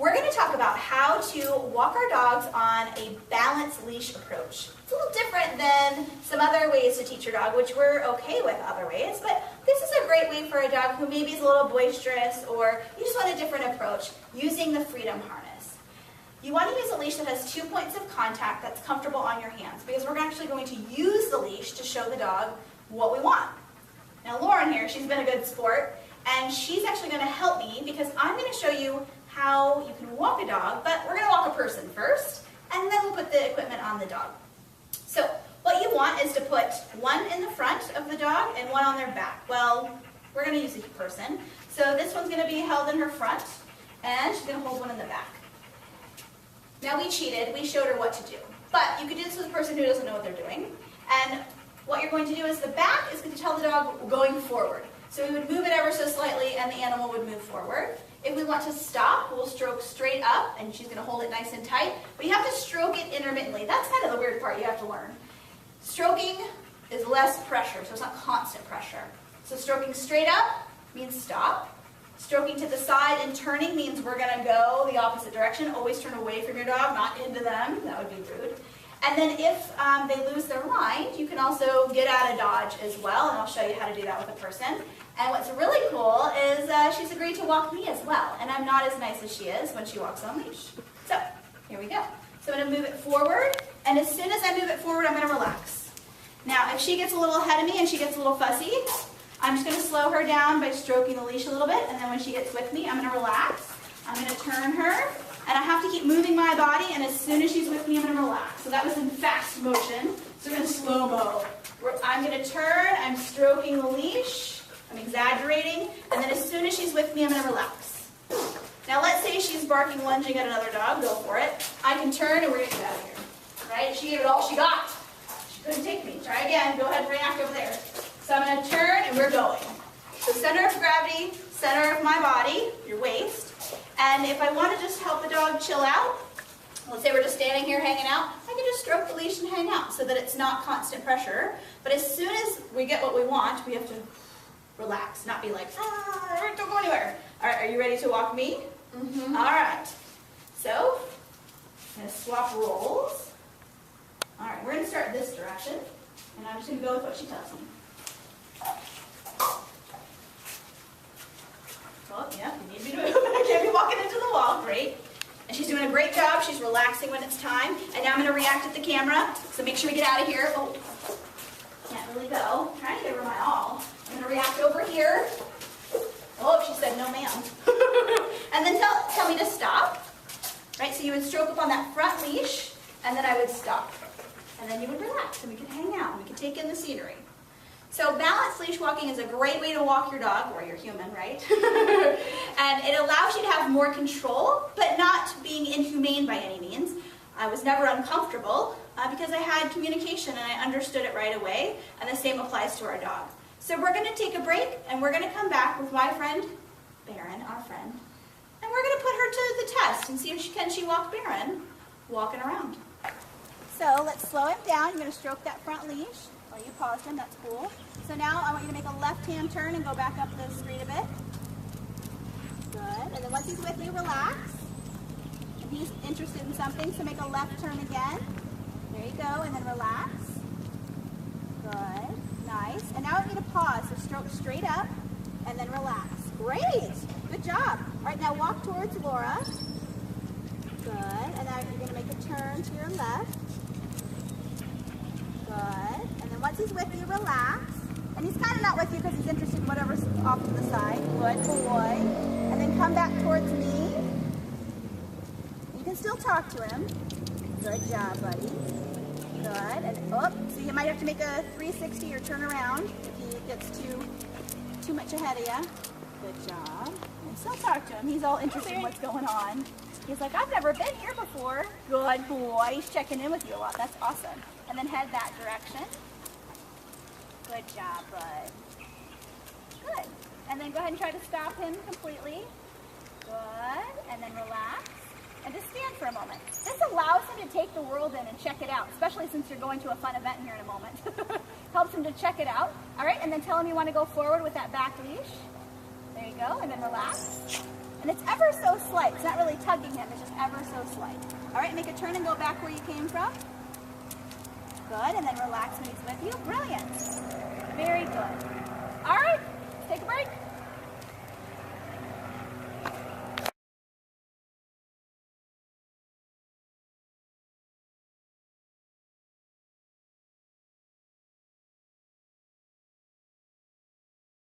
we're going to talk about how to walk our dogs on a balanced leash approach. It's a little different than some other ways to teach your dog, which we're okay with other ways, but this is a great way for a dog who maybe is a little boisterous or you just want a different approach using the Freedom Harness. You want to use a leash that has 2 points of contact that's comfortable on your hands because we're actually going to use the leash to show the dog what we want. Now Lauren here, she's been a good sport, and she's actually going to help me because I'm going to show you how you can walk a dog, but we're going to walk a person first, and then we'll put the equipment on the dog. So what you want is to put one in the front of the dog and one on their back. Well, we're going to use a person. So this one's going to be held in her front, and she's going to hold one in the back. Now we cheated. We showed her what to do. But you could do this with a person who doesn't know what they're doing. And what you're going to do is the back is going to tell the dog going forward. So we would move it ever so slightly, and the animal would move forward. If we want to stop, we'll stroke straight up, and she's going to hold it nice and tight. But you have to stroke it intermittently. That's kind of the weird part you have to learn. Stroking is less pressure, so it's not constant pressure. So stroking straight up means stop. Stroking to the side and turning means we're going to go the opposite direction. Always turn away from your dog, not into them. That would be rude. And then if they lose their mind, you can also get out of dodge as well, and I'll show you how to do that with a person. And what's really cool is she's agreed to walk me as well, and I'm not as nice as she is when she walks on leash. So, here we go. So I'm going to move it forward, and as soon as I move it forward, I'm going to relax. Now, if she gets a little ahead of me and she gets a little fussy, I'm just going to slow her down by stroking the leash a little bit, and then when she gets with me, I'm going to relax. I'm going to turn her, and I have to keep moving my body, and as soon as she's with me, I'm going to relax. So that was in fast motion, so in slow-mo. I'm going to turn, I'm stroking the leash, I'm exaggerating, and then as soon as she's with me, I'm going to relax. Now let's say she's barking, lunging at another dog, go for it. I can turn, and we're going to get out of here. Right? She gave it all she got. She couldn't take me. Try again. Go ahead and react over there. So I'm going to turn, and we're going. So center of gravity, center of my body, your waist. And if I want to just help the dog chill out, let's say we're just standing here hanging out, I can just stroke the leash and hang out so that it's not constant pressure. But as soon as we get what we want, we have to relax, not be like, don't go anywhere. All right, are you ready to walk me? Mm-hmm. All right. So, I'm going to swap roles. All right, we're going to start this direction, and I'm just going to go with what she tells me. Oh, yeah, you need me to move. I can't be walking into the wall. Great. And she's doing a great job. She's relaxing when it's time. And now I'm going to react at the camera. So make sure we get out of here. Oh, can't really go. I'm trying to give her my all. I'm going to react over here. Oh, she said no, ma'am. And then tell me to stop. Right, so you would stroke up on that front leash, and then I would stop. And then you would relax, and we could hang out, and we could take in the scenery. So balanced leash walking is a great way to walk your dog, or your human, right? And it allows you to have more control, but not being inhumane by any means. I was never uncomfortable because I had communication and I understood it right away, and the same applies to our dog. So we're going to take a break, and we're going to come back with my friend, Baron, our friend, and we're going to put her to the test and see if can she walk Baron walking around. So let's slow him down. You're going to stroke that front leash. Oh, you paused him, that's cool. So now I want you to make a left-hand turn and go back up the street a bit. Good. And then once he's with you, relax. And he's interested in something, so make a left turn again. There you go, and then relax. Good. Nice. And now I want you to pause, so stroke straight up and then relax. Great. Good job. All right, now walk towards Laura. Good. And now you're going to make a turn to your left. Good. And then once he's with you, relax. And he's kind of not with you because he's interested in whatever's off to the side. Good boy. And then come back towards me. You can still talk to him. Good job, buddy. Good. And so you might have to make a 360 or turn around if he gets too much ahead of you. Good job. And still talk to him. He's all interested in what's going on. He's like, I've never been here before. Good boy. He's checking in with you a lot. That's awesome. And then head that direction. Good job, bud. Good. And then go ahead and try to stop him completely. Good. And then relax. And just stand for a moment. This allows him to take the world in and check it out, especially since you're going to a fun event here in a moment. Helps him to check it out. All right, and then tell him you want to go forward with that back leash. There you go, and then relax. And it's ever so slight. It's not really tugging him, it's just ever so slight. All right, make a turn and go back where you came from. Good, and then relax when he's with you. Brilliant. Very good. All right, take a break.